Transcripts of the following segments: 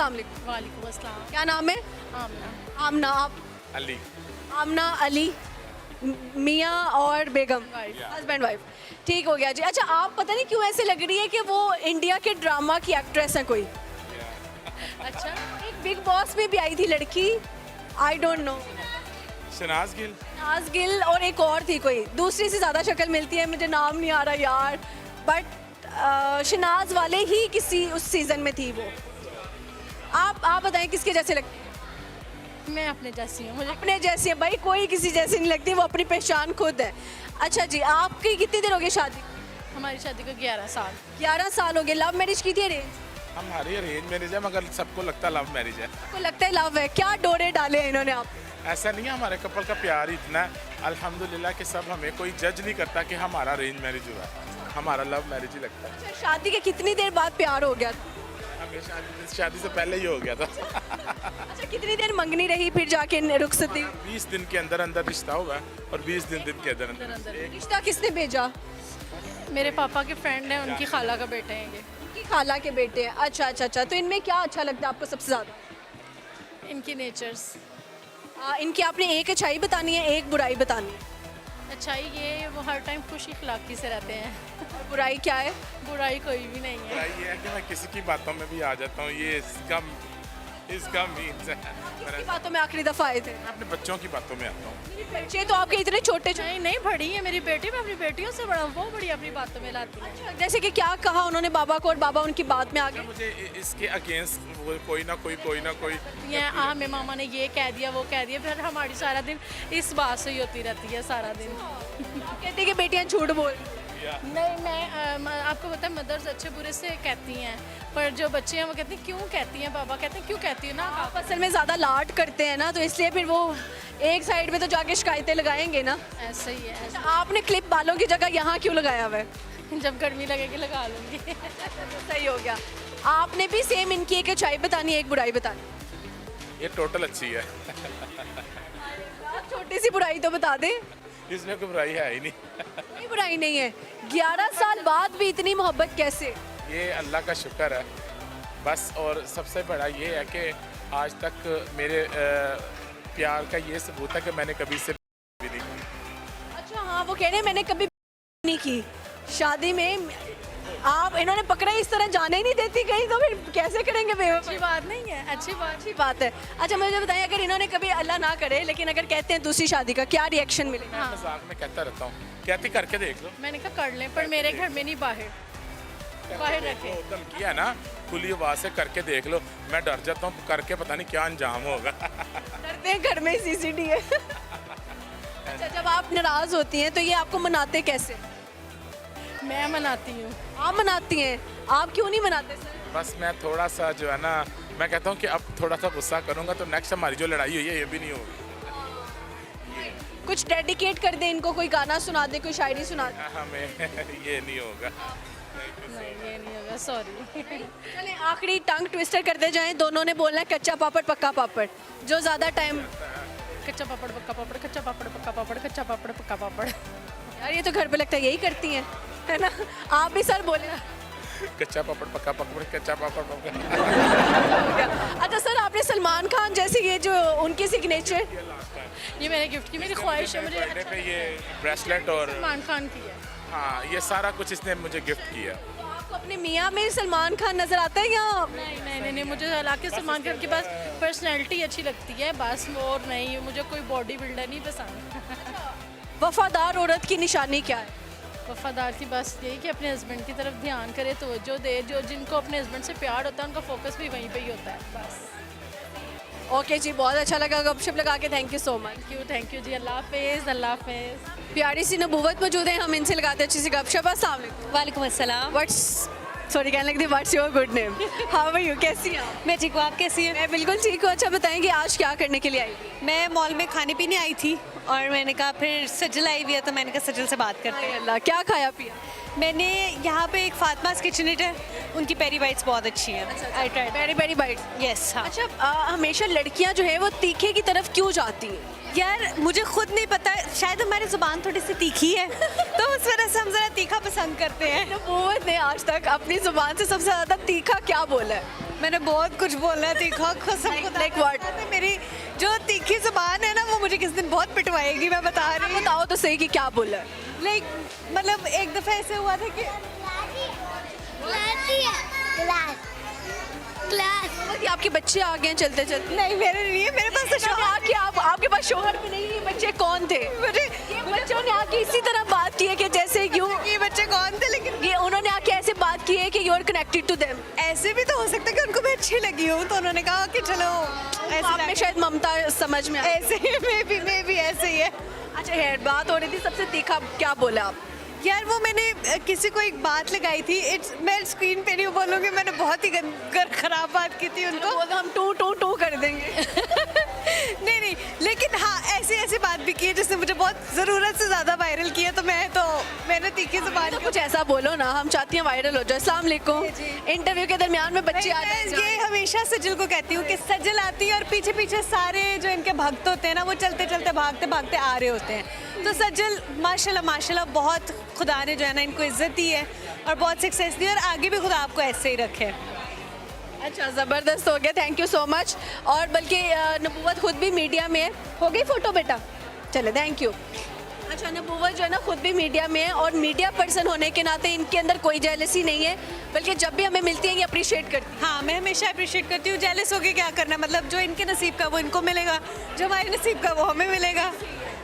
अस्सलाम वालेकुम। वालेकुम अस्सलाम। क्या नाम है? आमना। आमना। आप? अली। आमना, अली, मियाँ और बेगम, हस्बैंड वाइफ। ठीक हो गया जी। अच्छा, आप पता नहीं क्यों ऐसे लग रही है कि वो इंडिया के ड्रामा की एक्ट्रेस है कोई। अच्छा, एक बिग बॉस में भी आई थी लड़की, I don't know, Shahnaz Gill. नाज गिल, और एक और थी कोई, दूसरी से ज़्यादा शक्ल मिलती है, मुझे नाम नहीं आ रहा यार, बट शनाज वाले ही किसी उस सीज़न में थी वो। आप बताएं किसके जैसे लगती है? मैं अपने जैसी हूँ, मुझे अपने जैसी है भाई, कोई किसी जैसी नहीं लगती, वो अपनी पहचान खुद है। अच्छा जी, आपकी कितनी देर हो गई शादी? हमारी शादी को 11 साल। 11 साल हो गए। लव मैरिज की थी अरेंज? हमारी अरेंज मैरिज है मगर सबको लगता है लव मैरिज है। आपको लगता है लव है? क्या डोरे डाले हैं इन्होंने आप? ऐसा नहीं है, हमारे कपल का प्यार ही इतना है अल्हम्दुलिल्लाह कि सब हमें कोई जज नहीं करता कि हमारा अरेंज मैरिज हुआ है, हमारा लव मैरिज ही लगता है। अच्छा, शादी के कितनी देर बाद प्यार हो गया? हमें शादी से पहले ही हो गया था। अच्छा, कितनी देर मंगनी रही फिर जाके रुखसती? 20 दिन के अंदर अंदर रिश्ता हुआ और 20 दिन के अंदर अंदर रिश्ता किसने भेजा? मेरे पापा के फ्रेंड हैं, उनकी खाला का बेटे हैं ये। उनकी खाला के बेटे हैं। अच्छा अच्छा अच्छा, तो इनमें क्या अच्छा लगता है आपको सबसे ज़्यादा? इनकी नेचर्स। इनकी आपने एक अच्छाई बतानी है, एक बुराई बतानी है। अच्छाई ये वो हर टाइम खुश इखलाकी से रहते हैं। और बुराई क्या है? बुराई कोई भी नहीं है। ये है कि मैं किसी की बातों में भी आ जाता हूँ, ये इसका मीन्स है। किसकी बातों में आखिरी दफ़ा आए थे? मैं अपने बच्चों की बातों में आता हूँ। बच्चे तो आपके इतने छोटे नहीं नहीं, बड़ी है मेरी बेटी, मैं अपनी बेटियों से बड़ा हूँ, वो बड़ी अपनी बातों में लाती है। जैसे कि क्या कहा उन्होंने बाबा को और बाबा उनकी बात में आ गए? मुझे इसके अगेंस्ट कोई ना कोई ये हमें मामा ने ये कह दिया, वो कह दिया, फिर हमारी सारा दिन इस बात से ही होती रहती है सारा दिन। आप कहते हैं कि बेटियां झूठ बोल रही हैं। नहीं, मैं आपको पता है मदर्स अच्छे बुरे से कहती हैं, पर जो बच्चे हैं वो कहते हैं क्यों कहती हैं, बाबा कहते हैं क्यों कहती है ना। आप असल में ज़्यादा लाड करते हैं ना, तो इसलिए फिर वो एक साइड पे तो जाके शिकायतें लगाएंगे ना। ऐसा ही है। अच्छा, आपने क्लिप बालों की जगह यहाँ क्यों लगाया हुआ है? जब गर्मी लगेगी लगा लूँगी। सही हो गया। आपने भी सेम इनकी एक अच्छाई बतानी है, एक बुराई बतानी। ये टोटल अच्छी है। छोटी सी बुराई तो बता दे। इसमें कोई बुराई है ही नहीं। कोई बुराई नहीं है। 11 साल बाद भी इतनी मोहब्बत कैसे? ये अल्लाह का शुक्र है बस, और सबसे बड़ा ये है कि आज तक मेरे प्यार का ये सबूत है कि मैंने कभी से भी नहीं की। अच्छा हाँ, वो कह रहे हैं मैंने कभी नहीं की। शादी में आप इन्होंने पकड़ा, इस तरह जाने ही नहीं देती कहीं, तो फिर कैसे करेंगे बेवकूफ़? अच्छी बात नहीं है, अच्छी बात है। अच्छा, मुझे बताइए, अगर इन्होंने कभी अल्लाह ना करे लेकिन अगर कहते हैं दूसरी शादी का, क्या रिएक्शन मिलेगा? मैं मजाक में कहता रहता हूँ, कहती करके देख लो। मैंने कहा कर लें, पर मेरे घर में नहीं, बाहर रखे। धमकी है ना, खुली आवाज़ से करके देख लो। मैं डर जाता हूँ करके, पता नहीं क्या अंजाम होगा। डरते हैं घर में सीसीटी है। अच्छा, जब आप नाराज़ होती हैं तो ये आपको मनाते कैसे? मैं मनाती हूँ। आप मनाती हैं? आप क्यों नहीं मनाते सर? बस मैं थोड़ा सा जो है ना, मैं कहता हूँ कि अब थोड़ा सा गुस्सा करूँगा तो नेक्स्ट हमारी जो लड़ाई हुई है ये भी नहीं होगी। कुछ डेडिकेट कर दे इनको, कोई गाना सुना दे, कोई शायरी सुना दे। हमें ये नहीं होगा। नहीं, ये नहीं होगा, सॉरी। चले आखिरी टंग ट्विस्टर करते जाएं। दोनों ने बोलना है कच्चा पापड़ पक्का पापड़। जो ज़्यादा टाइम। कच्चा पापड़ पक्का पापड़, कच्चा पापड़ पक्का पापड़, कच्चा पापड़ पक्का पापड़। यार ये तो घर पे लगता है यही करती हैं, है ना? आप भी सर बोले। कच्चा पापड़ पक्का पापड़, कच्चा पापड़ पक्का। अच्छा सर, आपने सलमान खान जैसे ये जो उनकी सिग्नेचर, ये मैंने गिफ्ट की, मेरी ख्वाहिश है मुझे बर्थडे पे ये ब्रेसलेट और सलमान खान की है। हाँ, ये सारा कुछ इसने मुझे गिफ्ट किया। तो आपको अपने मियाँ में सलमान खान नजर आता है या? नहीं, मुझे हालांकि सलमान खान के पास पर्सनैलिटी अच्छी लगती है बस, और नहीं, मुझे कोई बॉडी बिल्डर नहीं पसंद। वफादार औरत की निशानी क्या है? वफादार की बस यही कि अपने हस्बैंड की तरफ ध्यान करे, तवज्जो दे, जो जिनको अपने हस्बैंड से प्यार होता है उनका फोकस भी वहीं पे ही होता है बस। ओके जी, बहुत अच्छा लगा गपशप लगा के, thank you so much. Thank you ji, अल्लाह हाफिज़, अल्लाह हाफिज़। प्यारी सी नबूवत मौजूद है, हम इनसे लगाते अच्छी सी गपशप। अस्सलाम वालेकुम। वालेकुम अस्सलाम। सॉरी कहने लगी, what's your good name? How are you? कैसी हैं आप? मैं ठीक हूँ, आप कैसी हैं? मैं बिल्कुल ठीक हूँ। अच्छा बताएंगे आज क्या करने के लिए आई? मैं मॉल में खाने पीने आई थी और मैंने कहा फिर सजल आई हुई है तो मैंने कहा सजल से बात करते हैं। अल्लाह, क्या खाया पिया? मैंने यहाँ पे एक फातिमास किचनेट है, उनकी पेरी बाइट्स बहुत अच्छी हैं। I tried. Peri peri bites. Yes हाँ। अच्छा, हमेशा लड़कियाँ जो है वो तीखे की तरफ क्यों जाती हैं? यार मुझे खुद नहीं पता, शायद हमारी ज़ुबान थोड़ी सी तीखी है तो उस वजह से हम ज़रा तीखा पसंद करते हैं। नबूवत ने आज तक अपनी ज़ुबान से सबसे ज़्यादा तीखा क्या बोला है? मैंने बहुत कुछ बोला तीखा, कसम खुदा। Like what? मेरी जो तीखी जुबान है ना वो मुझे किस दिन बहुत पिटवाएगी, मैं बता रही हूँ। बताओ तो सही कि क्या बोला है। लाइक मतलब एक दफ़ा ऐसे हुआ था कि कि आपके बच्चे आ गए हैं चलते चलते। नहीं मेरे नहीं है, मेरे पास तो शौहर आके आपके पास शोहर भी नहीं है, ये बच्चे कौन थे? मुझे ये बच्चों ने आके इसी तरह बात की है कि जैसे यूं ये बच्चे कौन थे, लेकिन ये उन्होंने आके ऐसे बात की है कि you are connected to them. ऐसे भी तो हो सकता है कि उनको मैं अच्छी लगी हूँ, तो उन्होंने कहा कि चलो आप में ऐसे शायद ममता समझ में आई। ऐसे मे भी ऐसे ही है। अच्छा हेयर बात हो रही थी, सबसे तीखा क्या बोला आप? यार वो मैंने किसी को एक बात लगाई थी, मैं स्क्रीन पे नहीं बोलूँगी, मैंने बहुत ही खराब बात की थी उनको। बोल दो हम टू टू टू कर देंगे। नहीं लेकिन हाँ ऐसी बात भी की है जिसने मुझे बहुत ज़रूरत से ज़्यादा वायरल किया, तो मैंने तीखी जुबान तो कुछ ऐसा बोलो ना, हम चाहती हैं वायरल हो जाए। अस्सलाम वालेकुम। इंटरव्यू के दरमियान में बच्चे आ मैं जाए। ये हमेशा सजल को कहती हूँ कि सजल आती है और पीछे पीछे सारे जो इनके भक्त होते हैं ना वो चलते चलते भागते भागते आ रहे होते हैं। तो सजल माशाल्लाह बहुत खुदा ने जो है ना इनको इज्जत दी है और बहुत सक्सेस दी है, और आगे भी खुदा आपको ऐसे ही रखे। अच्छा ज़बरदस्त हो गया, थैंक यू सो मच। और बल्कि नबूवत खुद भी मीडिया में है। हो गई फ़ोटो बेटा? चले थैंक यू। अच्छा नबूवत जो है ना खुद भी मीडिया में है और मीडिया पर्सन होने के नाते इनके अंदर कोई जेलसी नहीं है, बल्कि जब भी हमें मिलती है ये अप्रिशिएट करती है। हाँ मैं हमेशा अप्रिशिएट करती हूँ। जेलस होके क्या करना, मतलब जो इनके नसीब का वो इनको मिलेगा, जो हमारे नसीब का वो हमें मिलेगा,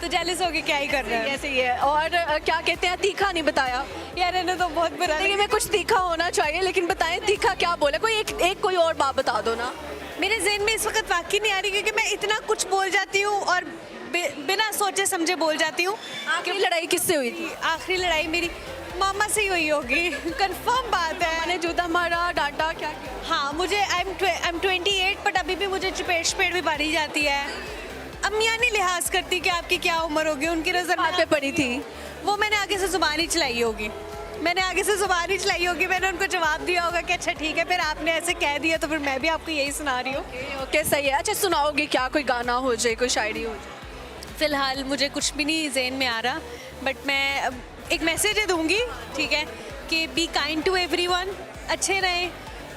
तो जेलस होके क्या ही करना है। ऐसे ही है। और क्या कहते हैं, तीखा नहीं बताया यार इन्हें तो बहुत बुरा देखिए में कुछ तीखा होना चाहिए, लेकिन बताएं तीखा क्या बोला? कोई एक कोई और बात बता दो ना। मेरे ज़हन में इस वक्त वाकई नहीं आ रही, क्योंकि मैं इतना कुछ बोल जाती हूँ और बिना सोचे समझे बोल जाती हूँ। आखिरी लड़ाई किससे हुई थी? आखिरी लड़ाई मेरी मामा से ही हुई होगी, कंफर्म बात है। मैंने जूता मारा, डांटा, क्या किया? हाँ मुझे आई एम 28 बट अभी भी मुझे चपेट भी मारी जाती है। अम्मियाँ नहीं लिहाज करती कि आपकी क्या उम्र होगी, उनकी नज़र हाथ पे पड़ी थी। वो मैंने आगे से ज़ुबान ही चलाई होगी, मैंने उनको जवाब दिया होगा कि अच्छा ठीक है, फिर आपने ऐसे कह दिया तो फिर मैं भी आपको यही सुना रही हूँ। ओके सही है। अच्छा सुनाओगे क्या? कोई गाना हो जाए, कोई शायरी हो जाए? फ़िलहाल मुझे कुछ भी नहीं ज़हन में आ रहा, बट मैं अब एक मैसेज दूंगी, ठीक है, कि बी काइंड टू एवरीवन, अच्छे रहें,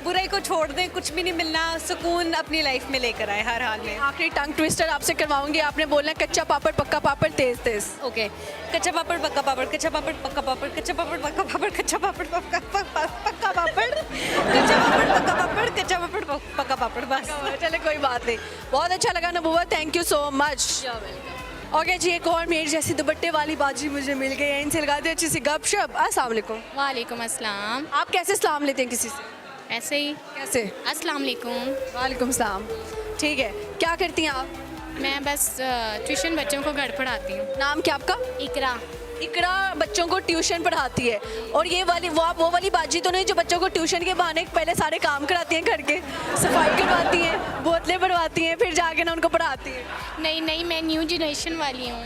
बुराई को छोड़ दें, कुछ भी नहीं मिलना, सुकून अपनी लाइफ में लेकर आए हर हाल में। आखिरी टंग ट्विस्टर आपसे करवाऊंगी, आपने बोलना है कच्चा पापड़ पक्का पापड़ तेज तेज। ओके, कच्चा पापड़ पक्का पापड़, कच्चा पापड़ पक्का पापड़, कच्चा पापड़ पक्का पापड़, कच्चा पापड़ पक्का पक्का पापड़, कच्चा पापड़ पक्का पापड़, कच्चा पापड़ पक्का पापड़। बस चले कोई बात नहीं, बहुत अच्छा लगा नबूवत, thank you so much. Okay ji, एक और मेरी जैसी दुपट्टे वाली बाजी मुझे मिल गई है, इनसे लगाते अच्छी सी गपशप। अस्सलाम वालेकुम। वालेकुम अस्सलाम। आप कैसे सलाम लेते हैं किसी से? ऐसे ही। कैसे? अस्सलाम वालेकुम। वालेकुम सलाम। ठीक है, क्या करती हैं आप? मैं बस ट्यूशन बच्चों को घर पढ़ाती हूँ। नाम क्या आपका? इकरा। इकरा बच्चों को ट्यूशन पढ़ाती है, और ये वाली वो वाली बाजी तो नहीं जो बच्चों को ट्यूशन के बहाने पहले सारे काम कराती हैं, घर के सफाई करवाती हैं, बोतलें बनवाती हैं, फिर जाके ना उनको पढ़ाती हैं। नहीं मैं न्यू जनरेशन वाली हूँ।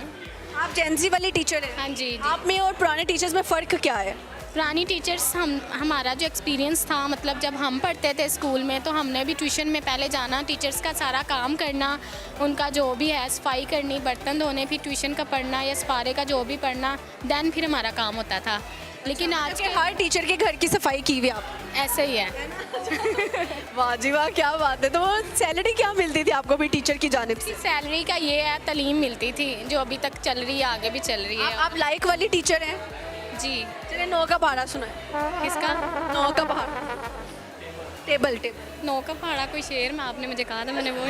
आप जेंजी वाली टीचर हैं? हाँ जी। आप में और पुराने टीचर्स में फ़र्क क्या है? पुरानी टीचर्स हमारा जो एक्सपीरियंस था, मतलब जब हम पढ़ते थे स्कूल में तो हमने भी ट्यूशन में पहले जाना, टीचर्स का सारा काम करना, उनका जो भी है सफाई करनी, बर्तन धोने, फिर ट्यूशन का पढ़ना या सपारे का जो भी पढ़ना, देन फिर हमारा काम होता था। लेकिन आज के हर टीचर के घर की सफाई की हुई आप? ऐसे ही है। वाह जी वाह, क्या बात है। तो सैलरी क्या मिलती थी आपको भी टीचर की जानिब से? सैलरी का ये है, तालीम मिलती थी जो अभी तक चल रही है, आगे भी चल रही है। आप लाइक वाली टीचर हैं? जी। चलिए 9 का पहाड़ा सुनाए। किसका? 9 का पहाड़ा। टेबल 9 का पहाड़ा कोई शेर में आपने मुझे कहा था, मैंने वो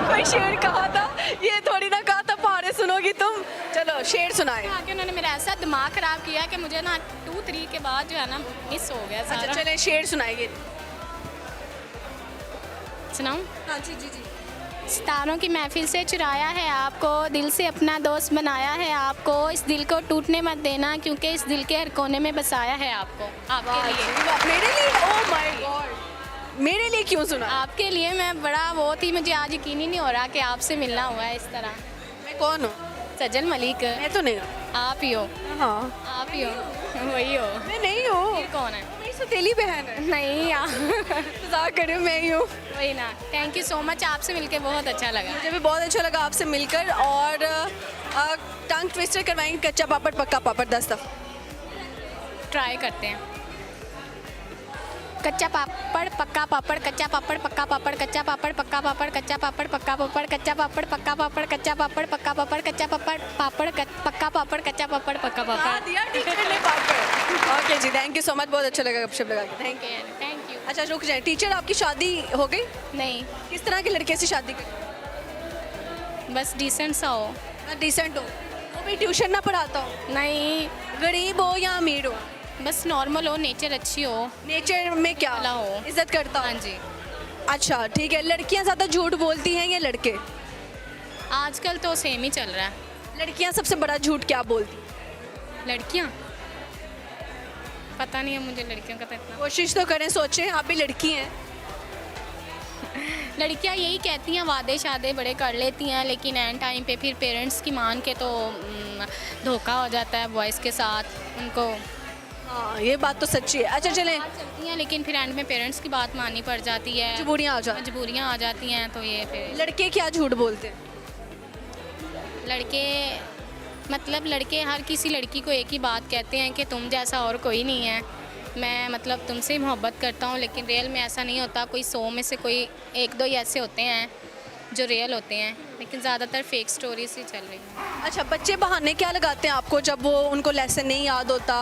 कोई शेर कहा था, ये थोड़ी ना कहा था पहाड़े सुनोगी तुम। चलो शेर सुनाए। आगे उन्होंने मेरा ऐसा दिमाग ख़राब किया कि मुझे ना 2-3 के बाद जो है ना मिस हो गया सारा। अच्छा चले शेर सुनाएंगे। सुनाऊं? हाँ जी जी जी। सितारों की महफिल से चुराया है आपको, दिल से अपना दोस्त बनाया है आपको, इस दिल को टूटने मत देना क्योंकि इस दिल के हर कोने में बसाया है आपको। आपके लिए। मेरे लिए? ओह माय गॉड, मेरे लिए क्यों सुना? आपके लिए मैं बड़ा वो थी, मुझे आज यकीन ही नहीं हो रहा कि आपसे मिलना हुआ है इस तरह। मैं कौन हूँ? सजल मलिक। मैं तो नहीं हूँ। आप ही हो। हाँ आप ही हो। वही हो। मैं नहीं हूँ। फिर कौन है? मेरी सौतेली बहन है। नहीं यार। मजाक कर रही हूँ, मैं ही हूँ। वही ना। थैंक यू सो मच, आपसे मिलके बहुत अच्छा लगा। मुझे भी बहुत अच्छा लगा आपसे मिलकर। और टंग ट्विस्टर करवाएंगे, कच्चा पापड़ पक्का पापड़ 10 दफ़ा। ट्राई करते हैं। कच्चा पापड़ पक्का पापड़ कच्चा पापड़ पक्का पापड़ कच्चा पापड़ पक्का पापड़ कच्चा पापड़ पक्का पापड़ कच्चा पापड़ पक्का पापड़ कच्चा पापड़ पक्का पापड़ कच्चा पापड़ पक्का पापड़ कच्चा पापड़ पक्का पापड़ दिया टीचर ने पापड़। Okay ji, thank you so much, बहुत अच्छा लगा गपशप लगा के, थैंक यू। Thank you. अच्छा रुक जाए, टीचर आपकी शादी हो गई? नहीं, किस तरह के लड़के से शादी करी? बस डिसेंट सा हो। डिसेंट हो, वो भी ट्यूशन ना पढ़ाता हो, नहीं, गरीब हो या अमीर हो, बस नॉर्मल हो, नेचर अच्छी हो। नेचर में क्या भला हो। इज्जत करता हो? हाँ जी। अच्छा ठीक है, लड़कियां ज़्यादा झूठ बोलती हैं या लड़के? आजकल तो सेम ही चल रहा है। लड़कियां सबसे बड़ा झूठ क्या बोलती हैं? लड़कियाँ, पता नहीं है मुझे लड़कियों का तो इतना। कोशिश तो करें, सोचें, आप भी लड़की हैं। लड़कियाँ यही कहती हैं, वादे शादे बड़े कर लेती हैं, लेकिन एंड टाइम पे फिर पेरेंट्स की मान के तो धोखा हो जाता है बॉयज़ के साथ उनको। हाँ ये बात तो सच्ची है। अच्छा चलें, बात चलती हैं, लेकिन फिर एंड में पेरेंट्स की बात माननी पड़ जाती है, मजबूरियाँ आ जाती मजबूरियाँ आ जाती हैं, तो ये फिर हैं। लड़के क्या झूठ बोलते हैं? लड़के, मतलब लड़के हर किसी लड़की को एक ही बात कहते हैं कि तुम जैसा और कोई नहीं है, मैं मतलब तुमसे ही मोहब्बत करता हूँ, लेकिन रियल में ऐसा नहीं होता। कोई 100 में से कोई 1-2 ही ऐसे होते हैं जो रियल होते हैं, लेकिन ज़्यादातर फेक स्टोरीज ही चल रही हैं। अच्छा, बच्चे बहाने क्या लगाते हैं आपको जब वो उनको लेसन नहीं याद होता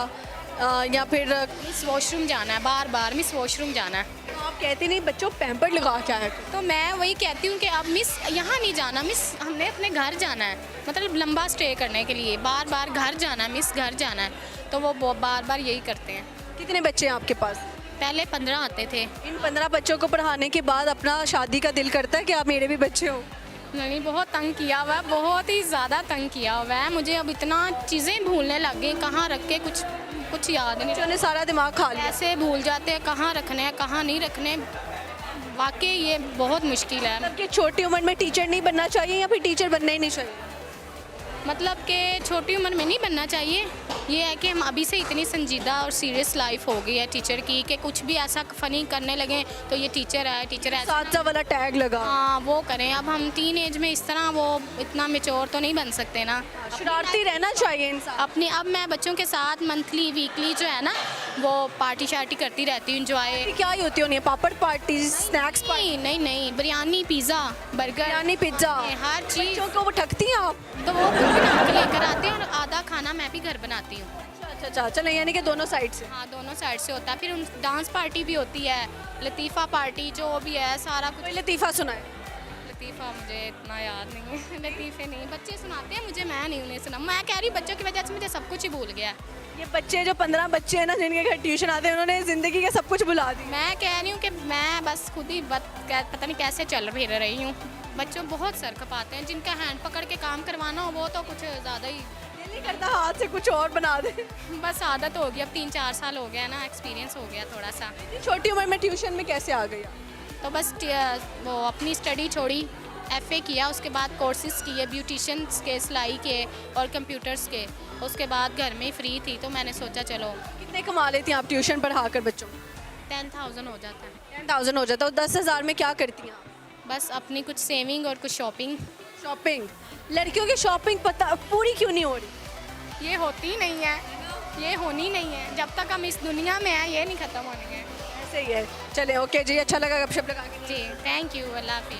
या फिर मिस वॉशरूम जाना है, बार बार मिस वॉशरूम जाना है, आप कहते नहीं बच्चों पैम्पर लगा के आया करो। तो मैं वही कहती हूँ कि अब मिस यहाँ नहीं जाना, मिस हमने अपने घर जाना है, मतलब लंबा स्टे करने के लिए बार बार घर जाना है, मिस घर जाना है, तो वो बार बार यही करते हैं। कितने बच्चे हैं आपके पास? पहले 15 आते थे। इन 15 बच्चों को पढ़ाने के बाद अपना शादी का दिल करता है कि आप मेरे भी बच्चे हो? नहीं, बहुत तंग किया हुआ है, बहुत ही ज़्यादा तंग किया हुआ है मुझे। अब इतना चीज़ें भूलने लग गई, कहाँ रख के कुछ याद नहीं, बच्चों ने सारा दिमाग खा लिया। ऐसे भूल जाते हैं कहाँ रखने हैं कहाँ नहीं रखने। वाकई ये बहुत मुश्किल है। मतलब कि छोटी उम्र में टीचर नहीं बनना चाहिए या फिर टीचर बनना ही नहीं चाहिए? मतलब कि छोटी उम्र में नहीं बनना चाहिए, ये है कि हम अभी से इतनी संजीदा और सीरियस लाइफ हो गई है टीचर की कि कुछ भी ऐसा फ़नी करने लगे तो ये टीचर है, टीचर है, सातसा वाला टैग लगा। हाँ वो करें। अब हम टीन एज में इस तरह वो इतना मेच्योर तो नहीं बन सकते ना, शरारती रहना चाहिए इंसान। अपनी। अब मैं बच्चों के साथ मंथली वीकली जो है ना वो पार्टी शार्टी करती रहती हूँ, इंजॉय। क्या ही होती होनी है, पापड़ पार्टी, स्नैक्स पार्टी, नहीं, biryani, pizza, burger, biryani, pizza, हर चीज़। बच्चों को वो ठगती हैं आप? तो वो बना के लेकर आते हैं और आधा खाना मैं भी घर बनाती हूँ। अच्छा, चलो यानी कि दोनों साइड से। हाँ, दोनों साइड से होता है। फिर उन डांस पार्टी भी होती है, लतीफ़ा पार्टी जो भी है, सारा कुछ। कोई लतीफ़ा सुनाए? लतीफ़ा मुझे इतना याद नहीं है। लतीफ़े नहीं, बच्चे सुनाते हैं मुझे, मैं नहीं उन्हें सुना। मैं कह रही बच्चों की वजह से मुझे सब कुछ ही भूल गया। ये बच्चे जो 15 बच्चे हैं ना जिनके घर ट्यूशन आते हैं, उन्होंने ज़िंदगी का सब कुछ भुला दी। मैं कह रही हूँ कि मैं बस खुद ही पता नहीं कैसे चल फिर रही हूँ। बच्चों बहुत सर खपाते हैं, जिनका हैंड पकड़ के काम करवाना हो वो तो कुछ ज़्यादा ही दिल नहीं करता हाथ से कुछ और बना दे। बस आदत हो गई। अब 3-4 साल हो गया ना, एक्सपीरियंस हो गया थोड़ा सा। छोटी उम्र में ट्यूशन में कैसे आ गई? तो बस वो अपनी स्टडी छोड़ी, FA किया, उसके बाद कोर्सेज किए ब्यूटिशियंस के, सिलाई के और कंप्यूटर्स के। उसके बाद घर में ही फ्री थी तो मैंने सोचा चलो। कितने कमा लेती हैं आप ट्यूशन पढ़ा कर बच्चों? 10,000 हो जाता है। 10,000 हो जाता है। 10,000 में क्या करती हैं आप? बस अपनी कुछ सेविंग और कुछ शॉपिंग। शॉपिंग? लड़कियों की शॉपिंग पता पूरी क्यों नहीं हो रही? ये होती नहीं है, ये होनी नहीं है। जब तक हम इस दुनिया में हैं ये नहीं ख़त्म होनी है। ऐसे ही है। चले, ओके जी, अच्छा लगा गपशप लगा के। जी, थैंक यू, अल्लाह हाफिज़।